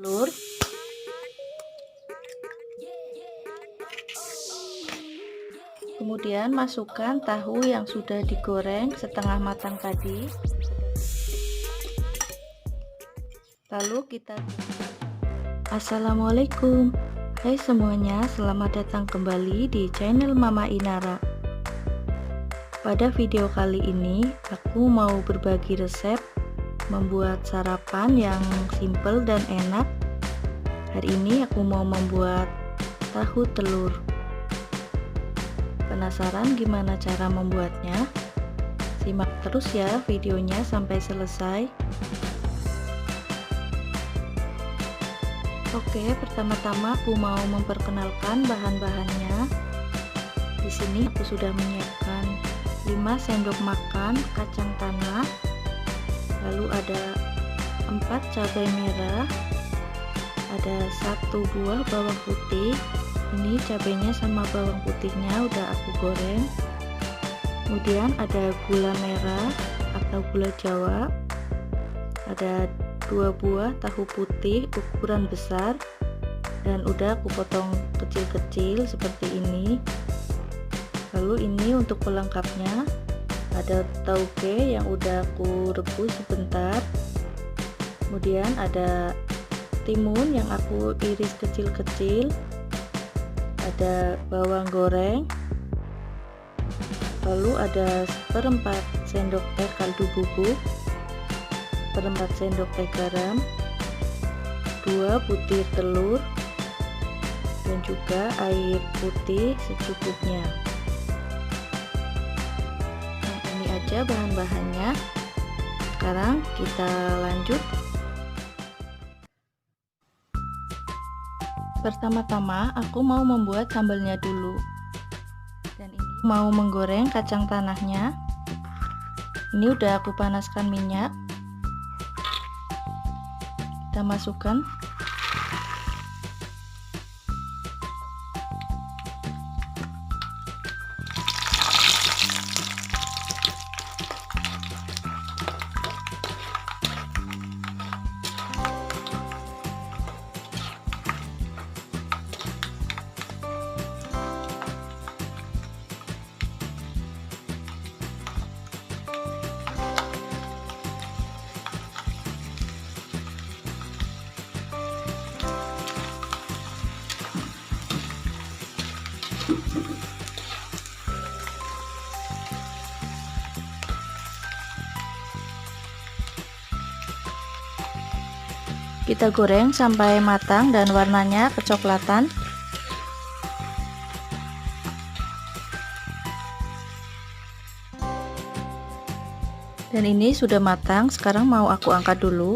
telur, kemudian masukkan tahu yang sudah digoreng setengah matang tadi, lalu kita Assalamualaikum. Hai semuanya, selamat datang kembali di channel Mama Inara. Pada video kali ini aku mau berbagi resep membuat sarapan yang simple dan enak. Hari ini aku mau membuat tahu telur. Penasaran gimana cara membuatnya? Simak terus ya videonya sampai selesai. Oke, pertama-tama aku mau memperkenalkan bahan-bahannya. Di sini aku sudah menyiapkan 5 sendok makan kacang tanah, lalu ada 4 cabai merah, ada 1 buah bawang putih. Ini cabainya sama bawang putihnya udah aku goreng. Kemudian ada gula merah atau gula Jawa, ada 2 buah tahu putih ukuran besar dan udah aku potong kecil-kecil seperti ini. Lalu ini untuk pelengkapnya ada tauge yang udah aku rebus sebentar, kemudian ada timun yang aku iris kecil-kecil, ada bawang goreng, lalu ada seperempat sendok teh kaldu bubuk, seperempat sendok teh garam, 2 butir telur, dan juga air putih secukupnya. Nah, ini aja bahan-bahannya. Sekarang kita lanjut. Pertama-tama aku mau membuat sambalnya dulu, dan ini mau menggoreng kacang tanahnya. Ini udah aku panaskan minyak, kita masukkan. Kita goreng sampai matang dan warnanya kecoklatan. Dan ini sudah matang, sekarang mau aku angkat dulu.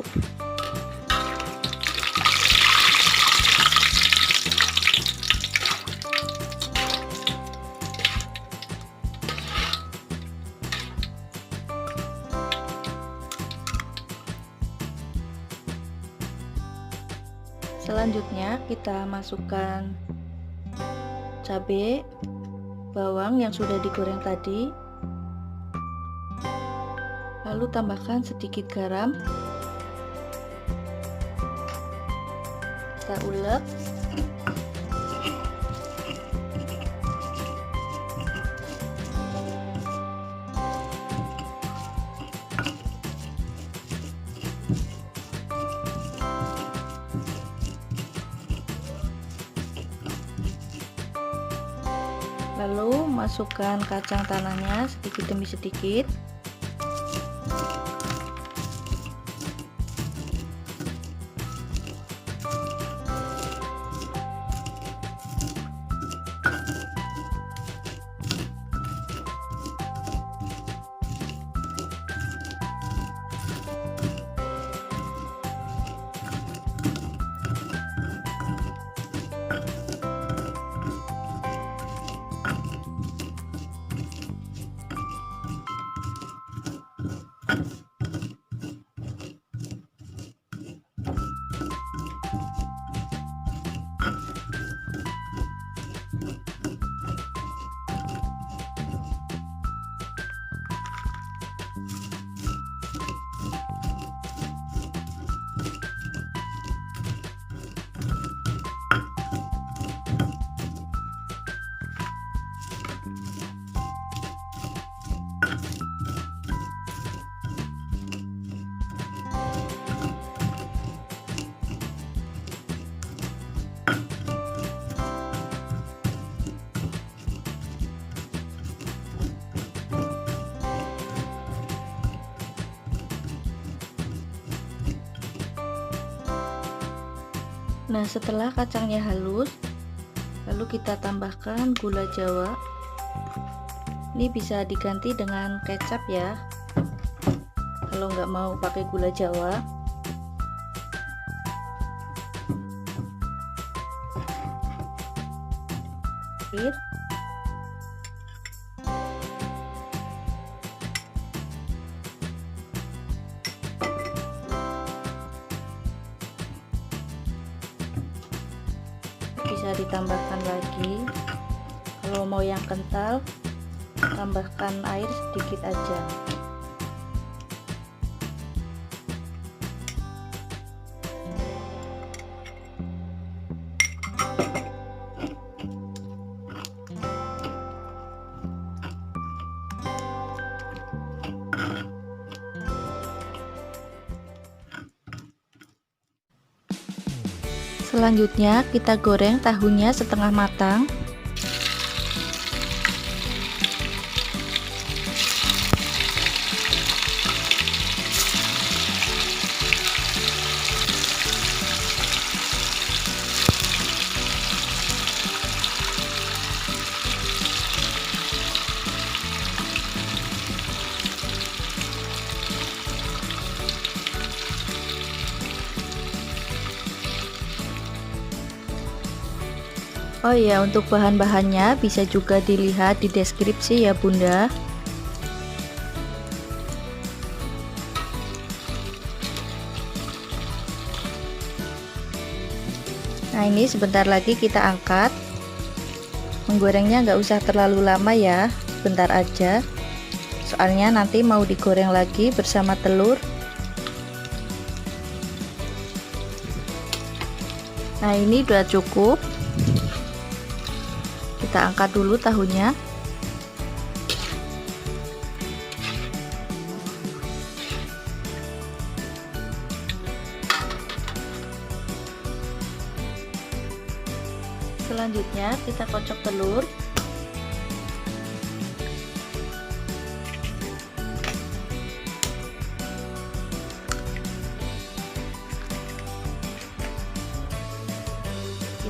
Selanjutnya kita masukkan cabai, bawang yang sudah digoreng tadi, lalu tambahkan sedikit garam, kita ulek. Lalu masukkan kacang tanahnya sedikit demi sedikit. Nah, setelah kacangnya halus, lalu kita tambahkan gula Jawa. Ini bisa diganti dengan kecap ya, kalau nggak mau pakai gula Jawa. Bisa ditambahkan lagi, kalau mau yang kental tambahkan air sedikit aja. Selanjutnya kita goreng tahunya setengah matang. Oh iya, untuk bahan-bahannya bisa juga dilihat di deskripsi ya Bunda. Nah, ini sebentar lagi kita angkat. Menggorengnya nggak usah terlalu lama ya, bentar aja. Soalnya nanti mau digoreng lagi bersama telur. Nah, ini udah cukup. Kita angkat dulu tahunya. Selanjutnya kita kocok telur.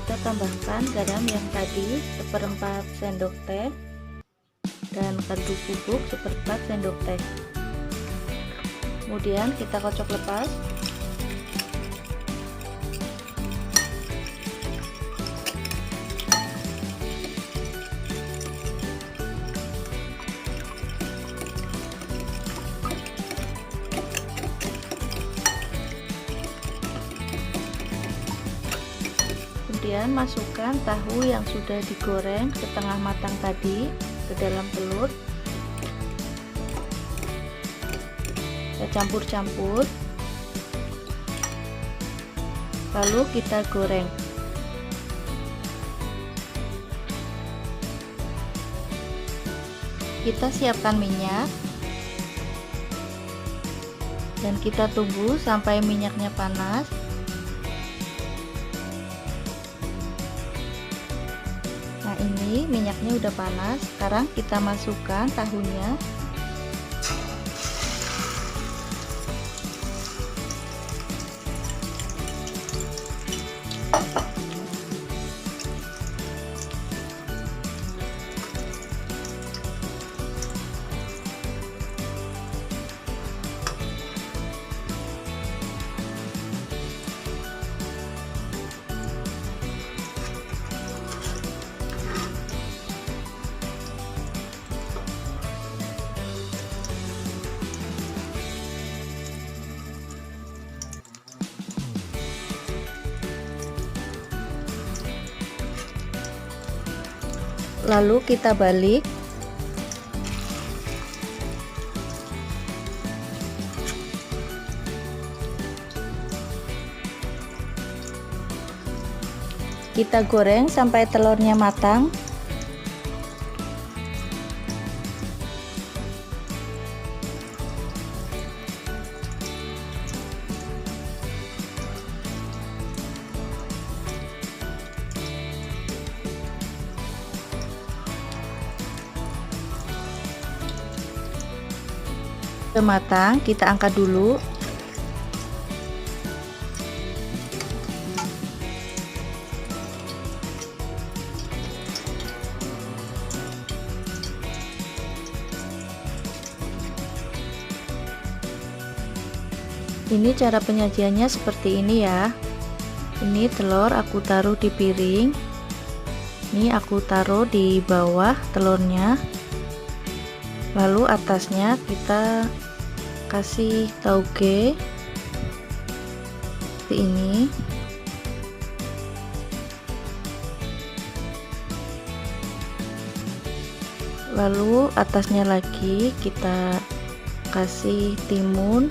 Kita tambahkan garam yang tadi 1/4 sendok teh dan kaldu bubuk 1/4 sendok teh. Kemudian kita kocok lepas. Kemudian masukkan tahu yang sudah digoreng setengah matang tadi ke dalam telur. Kita campur-campur, lalu kita goreng. Kita siapkan minyak dan kita tunggu sampai minyaknya panas. Nah, ini minyaknya udah panas. Sekarang kita masukkan tahunya. Lalu kita balik. Kita goreng sampai telurnya matang. Sudah matang, kita angkat dulu. Ini cara penyajiannya seperti ini ya. Ini telur aku taruh di piring. Ini aku taruh di bawah telurnya. Lalu atasnya kita kasih tauge seperti ini. Lalu atasnya lagi kita kasih timun.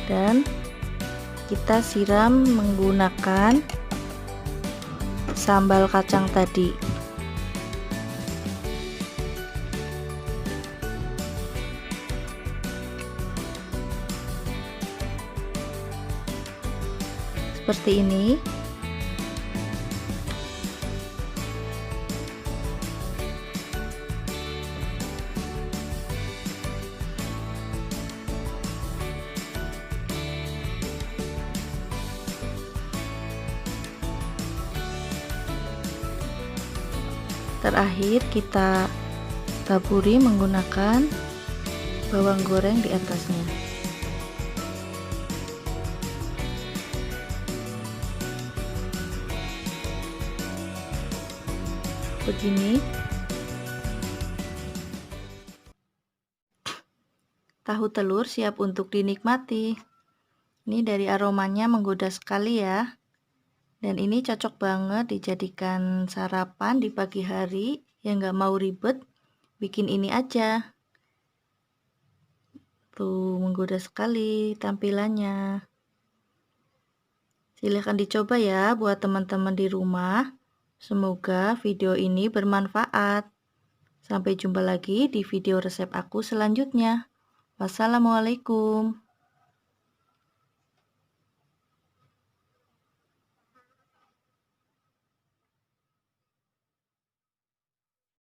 Dan kita siram menggunakan sambal kacang tadi. Seperti ini. Terakhir kita taburi menggunakan bawang goreng di atasnya. Begini. Tahu telur siap untuk dinikmati. Ini dari aromanya menggoda sekali ya. Dan ini cocok banget dijadikan sarapan di pagi hari yang nggak mau ribet, bikin ini aja. Tuh, menggoda sekali tampilannya. Silahkan dicoba ya buat teman-teman di rumah. Semoga video ini bermanfaat. Sampai jumpa lagi di video resep aku selanjutnya. Wassalamualaikum.